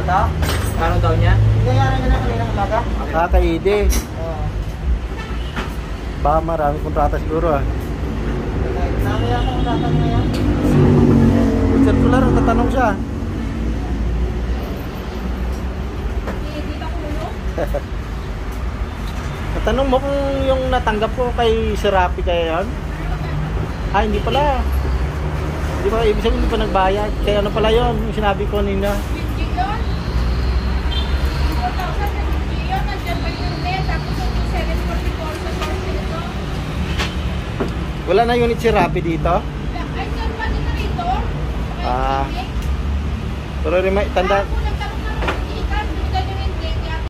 to? Kano daw niya? Nangyari na kaninang umaga? Kakaide. Oo. Baka maraming kontrata siguro ah. Namaya akong tatanong ngayon. Circular, tatanong siya. Hindi ba kulo? Tatanong mo kung yung natanggap ko kay Serapi kaya yun? Ah, hindi pala. Hindi pa, ibig sabihin hindi pa nagbayad. Kaya ano pala yun, yung sinabi ko nina. Yung yun? 4,000 na yun. Nandiyan pa yung net. Tapos yung 744 sa source nito. Wala na unit Serapi dito? Ay, sir, pwede na rito? Ah. Pero tanda,